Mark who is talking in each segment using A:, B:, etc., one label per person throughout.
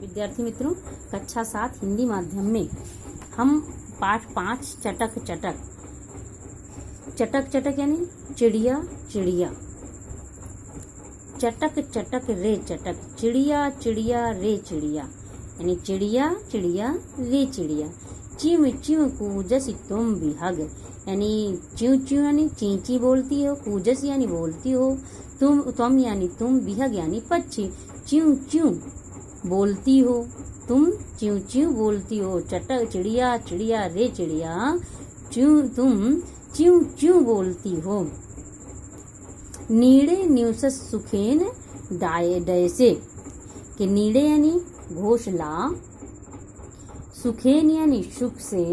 A: विद्यार्थी मित्रों, कक्षा 7 हिंदी माध्यम में हम पाठ 5 चटक चटक चटक चटक यानी चिड़िया चिड़िया, चटक चटक रे चटक, चिड़िया चिड़िया रे चिड़िया यानी चिड़िया चिड़िया रे चिड़िया, चिव चिव कूजस तुम बिहग यानी च्यू च्यू यानी चींची बोलती हो, कूजस यानी बोलती हो, तुम यानी तुम, बिहग यानी पक्षी, च्यू च्यू बोलती हो, तुम च्यू च्यू बोलती हो, चटक चिड़िया चिड़िया रे चिड़िया, तुम च्यू च्यू बोलती हो। नीड़े न्यूसस सुखेन डाये डयसे कि नीड़े यानी घोंसला, सुखेन यानी सुख से,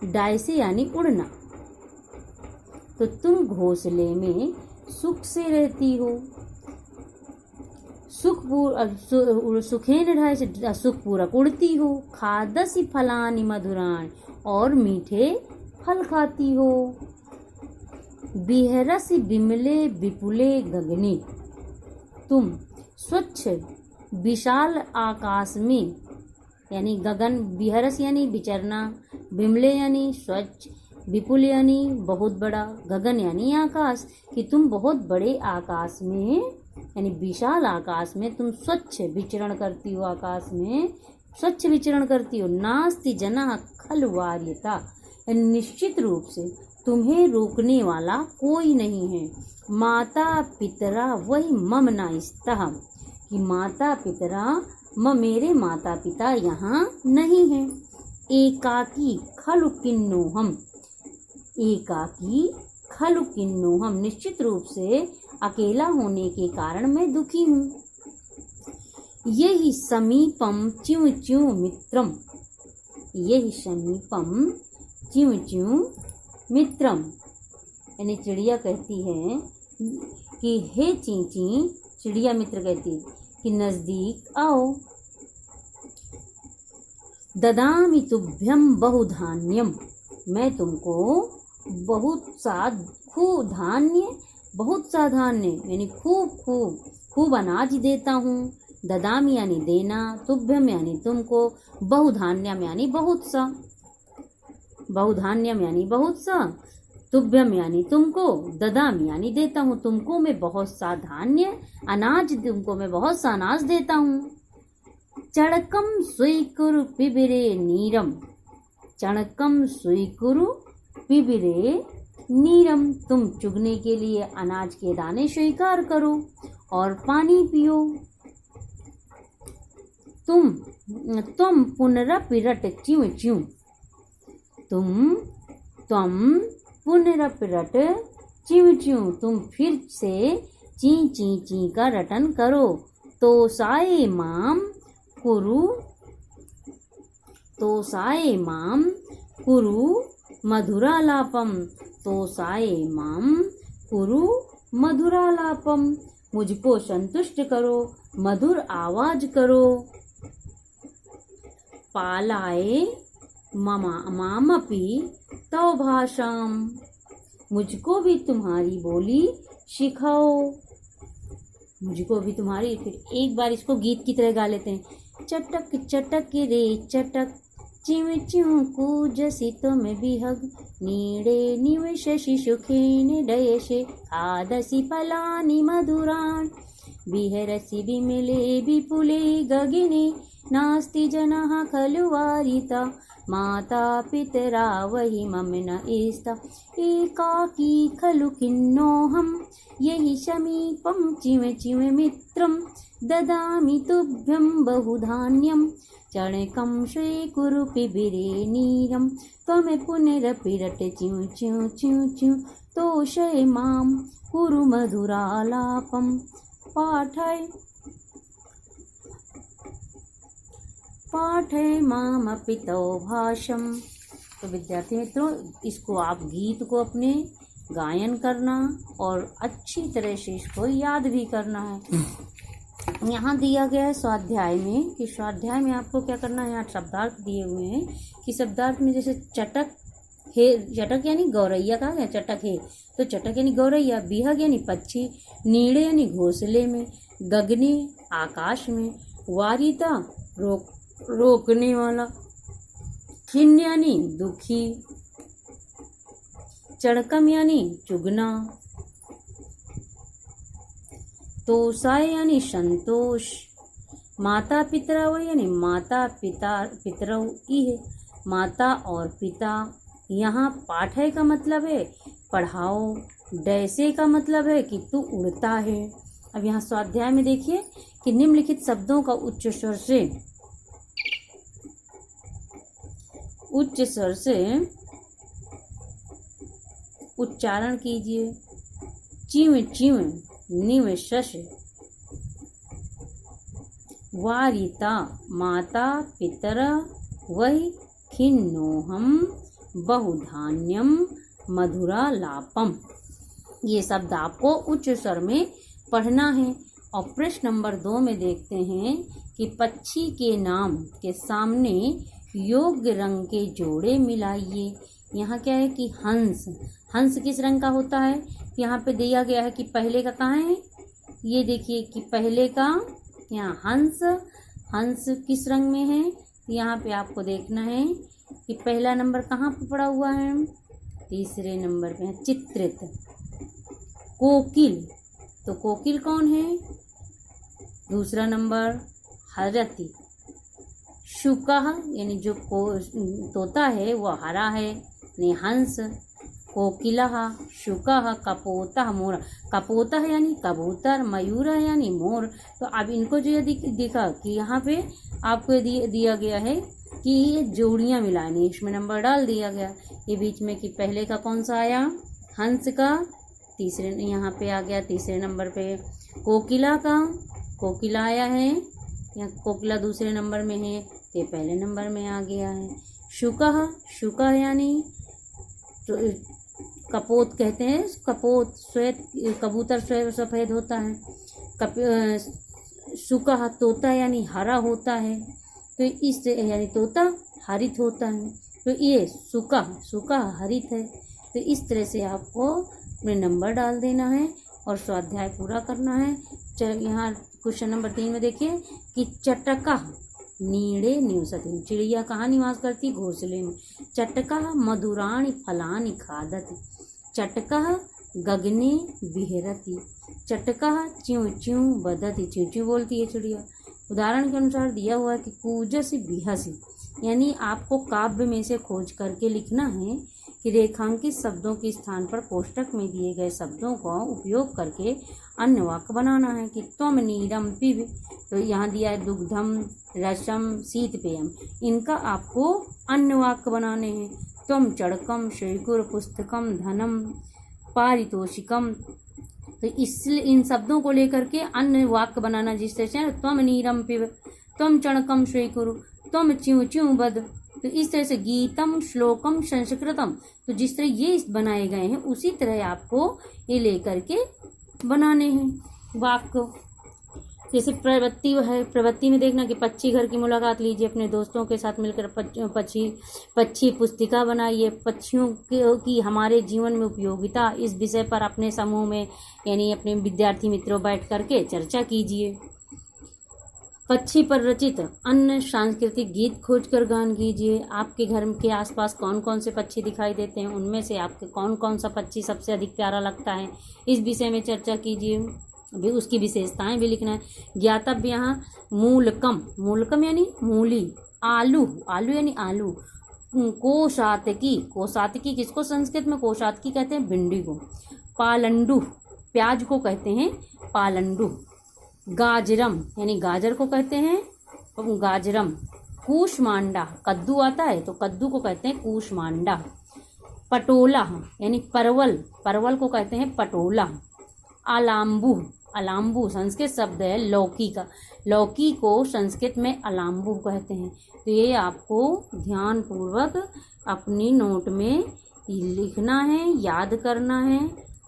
A: डायसे यानी उड़ना, तो तुम घोंसले में सुख से रहती हो। सुखेन ढाई से सुखपूर्वक उड़ती हो। खादसी फलानि मधुरान और मीठे फल खाती हो। बिहरसी बिमले विपुले गगने तुम स्वच्छ विशाल आकाश में यानी गगन, बिहरस यानी विचरना, बिमले यानी स्वच्छ, विपुल यानी बहुत बड़ा, गगन यानी आकाश, कि तुम बहुत बड़े आकाश में यानी विशाल आकाश में तुम स्वच्छ विचरण करती हो। आकाश में स्वच्छ विचरण करती हो। नास्ति जना खल वार्यता निश्चित रूप से तुम्हें रोकने वाला कोई नहीं है। माता पितरा वही मम नाइस्तः कि माता पितरा मेरे माता पिता यहाँ नहीं हैं। एकाकी खलु किन्नोहम, एकाकी खलु किन्नोहम निश्चित रूप से अकेला होने के कारण मैं दुखी हूँ। यही समीपम च्यू च्यू मित्रम, यही समीपम च्यू च्यू मित्रम यानी चिड़िया कहती है कि हे चींची, चिड़िया मित्र कहती है कि नजदीक आओ। ददामि तुभ्यम बहुधान्यम, मैं तुमको बहुत सा धान्य यानी खूब अनाज देता हूँ। ददामी यानी देना, तुभ्यम यानी तुमको, बहुधान्यम यानी बहुत सा, बहुधान्यम यानी बहुत सा, तुभ्यम यानी तुमको, ददामी यानी देता हूँ तुमको मैं बहुत सा धान्य अनाज, तुमको मैं बहुत सा अनाज देता हूँ। चणकम स्वीकुरु पिबिरे नीरम, चणकम स्वीकुरु पिबिरे नीरम तुम चुगने के लिए अनाज के दाने स्वीकार करो और पानी पियो। तुम पुनरपिरट च्यू च्यू, तुम पुनरपिरट च्यू च्यू तुम फिर से ची ची ची का रटन करो। तोसाए माम कुरु, तोसाए माम कुरु मधुरालापम, तोसाए माम कुरु मधुरालापम मुझको संतुष्ट करो, मधुर आवाज करो। पालाए मामपि तव भाषाम, मुझको भी तुम्हारी बोली सिखाओ, मुझको भी तुम्हारी। फिर एक बार इसको गीत की तरह गा लेते हैं। चटक चटक रे चटक, चिव चिव कूजसि तुम बिहग, नीड़े निवससि सुखेन डयसे, खादसि फलानि मधुरान्, बिहरसि विमले विपुले गगने, नास्ति जनः खलु वारिता, माता पितरा वही मम न इस्तः, एकाकी खलु किन्नोहम, यही समीपम चिव चिव मित्रम, ददामि तुभ्यं बहुधान्यं, चणकं स्वीकुरु पिबिरे नीरं, त्वं पुनरपिरट च्यू च्यू च्यू च्यू, तोषय मां कुरु मधुरालापं, पाठय मामपि तव भाषम। तो विद्यार्थी मित्रों, इसको आप गीत को अपने गायन करना और अच्छी तरह से इसको याद भी करना है। यहाँ दिया गया है स्वाध्याय में कि स्वाध्याय में आपको क्या करना है। यहाँ शब्दार्थ दिए हुए हैं कि शब्दार्थ में जैसे चटक है, चटक यानी गौरैया कहा गया, चटक है तो चटक यानी गौरैया, बिहग यानी पक्षी, नीड़े यानी घोंसले में, गगने आकाश में, वारिता रोकने वाला, खिन्न यानी दुखी, चड़कम यानी चुगना, तोषाय यानी संतोष, माता पितरव यानी माता पितरव इह, माता और पिता। यहाँ पाठय का मतलब है पढ़ाओ, डैसे का मतलब है कि तू उड़ता है। अब यहाँ स्वाध्याय में देखिए कि निम्नलिखित शब्दों का उच्च स्वर से उच्चारण कीजिए। चिव चिव, निव शश, वारिता माता पितर, वही खिन्नोहम, बहुधान्यम, मधुरा लापम। ये शब्द आपको उच्च स्वर में पढ़ना है। और प्रश्न नंबर 2 में देखते हैं कि पक्षी के नाम के सामने योग्य रंग के जोड़े मिलाइए। यहाँ क्या है कि हंस, हंस किस रंग का होता है? यहाँ पे दिया गया है कि पहले का कहाँ है, ये देखिए कि पहले का यहाँ हंस, हंस किस रंग में है? यहाँ पे आपको देखना है कि पहला नंबर कहाँ पे पड़ा हुआ है, तीसरे नंबर पे है चित्रित। कोकिल, तो कोकिल कौन है? दूसरा नंबर हरति। शुकः यानी जो तोता है वो हरा है, यानी हंस। कोकिलः, शुकः, कपोतः, मोर। कपोतः यानी कबूतर, मयूर यानी मोर। तो अब इनको जो दिखा कि यहाँ पे आपको दिया गया है कि ये जोड़ियाँ मिलानी, इसमें नंबर डाल दिया गया। ये बीच में कि पहले का कौन सा आया, हंस का, तीसरे यहाँ पे आ गया तीसरे नंबर पे। कोकिला का, कोकिला आया है, यहाँ कोकिला दूसरे नंबर में है, ये पहले नंबर में आ गया है। शुकः, शुकः यानी तो कपोत कहते हैं, कपोत श्वेत, कबूतर सफ़ेद होता है। शुकः तोता यानी हरा होता है, तो इस यानी तोता हरित होता है, तो ये शुकः, शुकः हरित है। तो इस तरह से आपको अपने नंबर डाल देना है और स्वाध्याय पूरा करना है। यहाँ क्वेश्चन नंबर 3 में देखिए कि चटका नीड़े निवसति, चिड़िया कहाँ निवास करती? घोंसले में। चटका मधुराणि फलानि खादति, चटका गगने विहरति, चटका च्यूं च्यूं बदति, च्यूं च्यूं बोलती है चिड़िया। उदाहरण के अनुसार दिया हुआ है कि कूजसि बिहसि, यानी आपको काव्य में से खोज करके लिखना है कि रेखांकित शब्दों के स्थान पर कोष्टक में दिए गए शब्दों का उपयोग करके अन्य वाक्य बनाना है। कि त्वम नीरम पिब, तो यहाँ दिया है दुग्धम, रसम, शीतपेयम, इनका आपको अन्य वाक्य बनाने हैं। त्वम चड़कम, शैकुर, पुस्तकम, धनम, पारितोषिकम, तो इसलिए इन शब्दों को लेकर के अन्य वाक्य बनाना, जिस तरह से त्वम नीरम पिब, त्वम चणकम शैकुर, त्वम च्यूं च्यूं बद, तो इस तरह से गीतम, श्लोकम, संस्कृतम, तो जिस तरह ये बनाए गए हैं उसी तरह आपको ये लेकर के बनाने हैं वाक्य। जैसे प्रवृत्ति है, प्रवृत्ति में देखना कि पक्षी घर की मुलाकात लीजिए, अपने दोस्तों के साथ मिलकर पक्षी पुस्तिका बनाइए, पक्षियों की हमारे जीवन में उपयोगिता, इस विषय पर अपने समूह में यानी अपने विद्यार्थी मित्रों बैठ करके चर्चा कीजिए। पक्षी पर रचित अन्य सांस्कृतिक गीत खोजकर गान कीजिए। आपके घर के आसपास कौन कौन से पक्षी दिखाई देते हैं, उनमें से आपके कौन कौन सा पक्षी सबसे अधिक प्यारा लगता है, इस विषय में चर्चा कीजिए। भी उसकी विशेषताएं भी लिखना है। ज्ञातव्य यहाँ मूलकम, मूलकम यानी मूली, आलू, आलू यानी आलू, कोशातकी, कोशातकी किसको संस्कृत में कोशातकी कहते हैं? भिंडी को। पालंडू, प्याज को कहते हैं पालंडू। गाजरम यानी गाजर को कहते हैं गाजरम। कूष्मांडा, कद्दू आता है तो कद्दू को कहते हैं कूष्मांडा। पटोला यानी परवल, परवल को कहते हैं पटोला। अलाम्बू, अलाम्बू संस्कृत शब्द है लौकी का, लौकी को संस्कृत में अलाम्बू कहते हैं। तो ये आपको ध्यानपूर्वक अपनी नोट में लिखना है, याद करना है